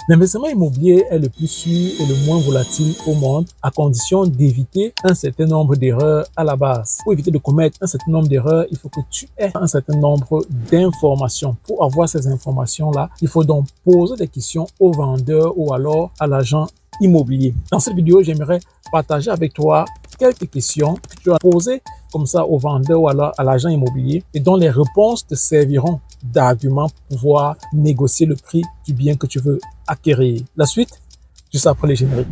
L'investissement immobilier est le plus sûr et le moins volatile au monde à condition d'éviter un certain nombre d'erreurs à la base. Pour éviter de commettre un certain nombre d'erreurs, il faut que tu aies un certain nombre d'informations. Pour avoir ces informations-là, il faut donc poser des questions au vendeur ou alors à l'agent immobilier. Dans cette vidéo, j'aimerais partager avec toi quelques questions que tu dois poser comme ça au vendeur ou alors à l'agent immobilier et dont les réponses te serviront d'argument pour pouvoir négocier le prix du bien que tu veux acquérir. La suite, juste après les génériques.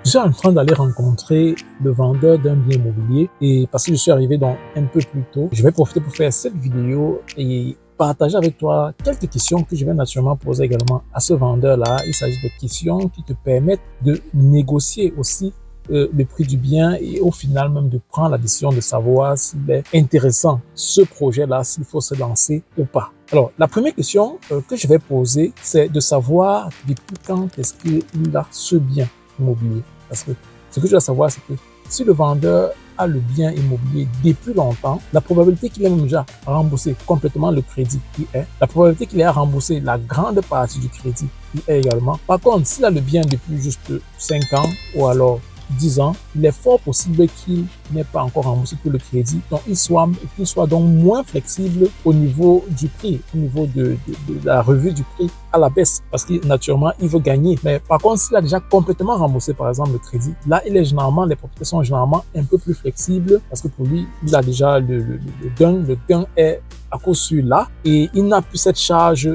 Je suis en train d'aller rencontrer le vendeur d'un bien immobilier et parce que je suis arrivé donc un peu plus tôt, je vais profiter pour faire cette vidéo et partager avec toi quelques questions que je vais naturellement poser également à ce vendeur-là. Il s'agit de questions qui te permettent de négocier aussi le prix du bien et au final même de prendre la décision de savoir s'il est intéressant ce projet-là, s'il faut se lancer ou pas. Alors, la première question que je vais poser, c'est de savoir depuis quand est-ce qu'il a ce bien immobilier. Parce que ce que je dois savoir, c'est que si le vendeur a le bien immobilier depuis longtemps, la probabilité qu'il ait même déjà remboursé complètement le crédit qui est, la probabilité qu'il ait remboursé la grande partie du crédit qui est également. Par contre, s'il a le bien depuis juste 5 ans ou alors 10 ans, il est fort possible qu'il n'ait pas encore remboursé tout le crédit, donc qu'il soit donc moins flexible au niveau du prix, au niveau de la revue du prix à la baisse, parce que naturellement, il veut gagner. Mais par contre, s'il a déjà complètement remboursé, par exemple, le crédit, là, les propriétaires sont généralement un peu plus flexibles, parce que pour lui, il a déjà le gain est à cause sur là, et il n'a plus cette charge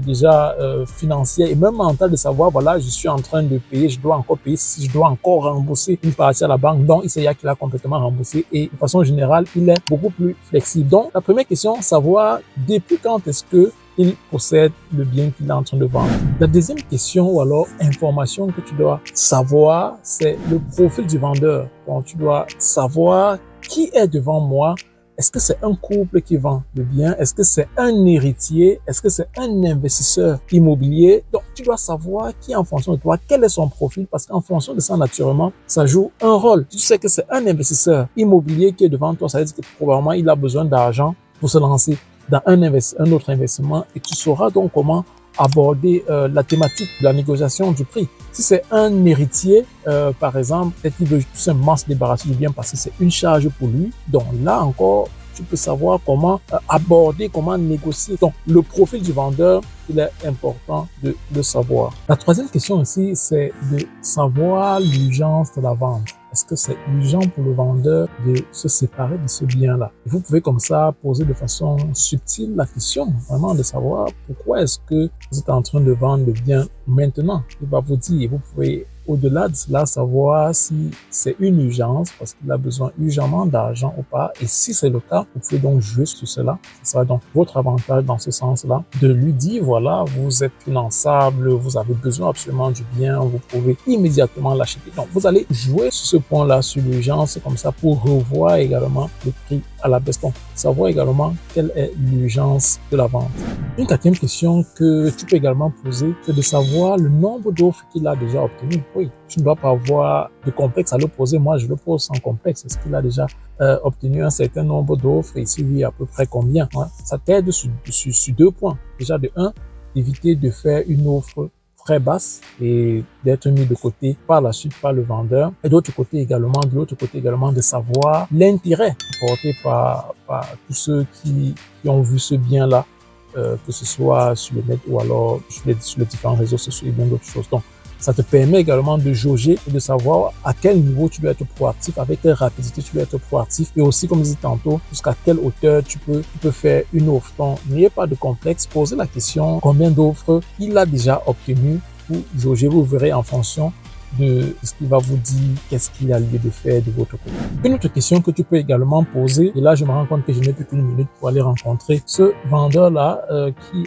déjà financière et même mentale de savoir, voilà, je suis en train de payer, je dois encore payer, si je dois encore rembourser une partie à la banque, donc il sait qu'il a complètement remboursé et de façon générale, il est beaucoup plus flexible. Donc, la première question, savoir depuis quand est-ce que il possède le bien qu'il est en train de vendre. La deuxième question ou alors information que tu dois savoir, c'est le profil du vendeur. Donc, tu dois savoir qui est devant moi. Est-ce que c'est un couple qui vend le bien? Est-ce que c'est un héritier? Est-ce que c'est un investisseur immobilier? Donc, tu dois savoir qui est en fonction de toi, quel est son profil, parce qu'en fonction de ça, naturellement, ça joue un rôle. Tu sais que c'est un investisseur immobilier qui est devant toi, ça veut dire que probablement il a besoin d'argent pour se lancer dans un autre investissement et tu sauras donc comment aborder la thématique de la négociation du prix. Si c'est un héritier, par exemple, peut-être qu'il veut tout simplement se débarrasser du bien parce que c'est une charge pour lui. Donc là encore, tu peux savoir comment aborder, comment négocier. Donc le profil du vendeur, il est important de le savoir. La troisième question aussi, c'est de savoir l'urgence de la vente. Est-ce que c'est urgent pour le vendeur de se séparer de ce bien-là? Vous pouvez comme ça poser de façon subtile la question, vraiment de savoir pourquoi est-ce que vous êtes en train de vendre le bien maintenant. Il va vous dire, vous pouvez au-delà de cela savoir si c'est une urgence parce qu'il a besoin urgemment d'argent ou pas. Et si c'est le cas, vous pouvez donc jouer sur cela. Ce sera donc votre avantage dans ce sens-là de lui dire, voilà, vous êtes finançable, vous avez besoin absolument du bien, vous pouvez immédiatement l'acheter. Donc, vous allez jouer sur ce point-là, sur l'urgence, comme ça, pour revoir également le prix à la baisse. Donc, savoir également quelle est l'urgence de la vente. Une quatrième question que tu peux également poser, c'est de savoir le nombre d'offres qu'il a déjà obtenues. Oui, tu ne dois pas avoir de complexe à le poser. Moi, je le pose sans complexe. Est-ce qu'il a déjà obtenu un certain nombre d'offres et si oui, à peu près combien? Ouais. Ça t'aide sur 2 points. Déjà, de 1, d'éviter de faire une offre très basse et d'être mis de côté par la suite par le vendeur. Et de l'autre côté également, de savoir l'intérêt porté par tous ceux qui ont vu ce bien-là, que ce soit sur le net ou alors sur les différents réseaux sociaux et bien d'autres choses. Donc, ça te permet également de jauger et de savoir à quel niveau tu dois être proactif, avec quelle rapidité tu dois être proactif et aussi, comme je disais tantôt, jusqu'à quelle hauteur tu peux faire une offre. Donc, n'ayez pas de complexe, posez la question combien d'offres il a déjà obtenu pour jauger. Vous verrez en fonction de ce qu'il va vous dire, qu'est-ce qu'il a lieu de faire de votre côté. Une autre question que tu peux également poser, et là je me rends compte que je n'ai plus qu'une minute pour aller rencontrer ce vendeur-là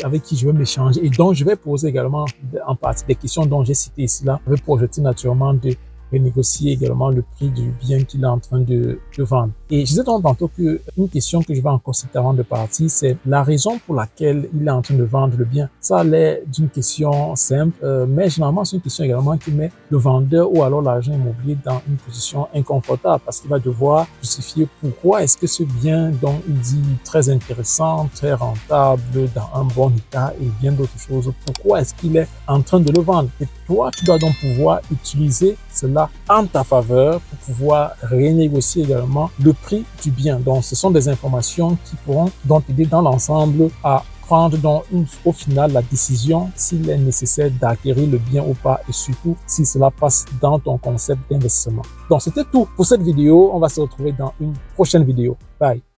avec qui je vais m'échanger et dont je vais poser également en partie des questions dont j'ai cité ici là. Je vais projeter naturellement de renégocier également le prix du bien qu'il est en train de vendre. Et je disais tantôt que une question que je vais encore citer avant de partir, c'est la raison pour laquelle il est en train de vendre le bien. Ça a l'air d'une question simple, mais généralement c'est une question également qui met le vendeur ou alors l'agent immobilier dans une position inconfortable parce qu'il va devoir justifier pourquoi est-ce que ce bien dont il dit très intéressant, très rentable, dans un bon état et bien d'autres choses, pourquoi est-ce qu'il est en train de le vendre. Et toi, tu dois donc pouvoir utiliser cela en ta faveur pour pouvoir renégocier également le prix du bien. Donc, ce sont des informations qui pourront donc t'aider dans l'ensemble à prendre donc au final la décision s'il est nécessaire d'acquérir le bien ou pas et surtout si cela passe dans ton concept d'investissement. Donc, c'était tout pour cette vidéo. On va se retrouver dans une prochaine vidéo. Bye.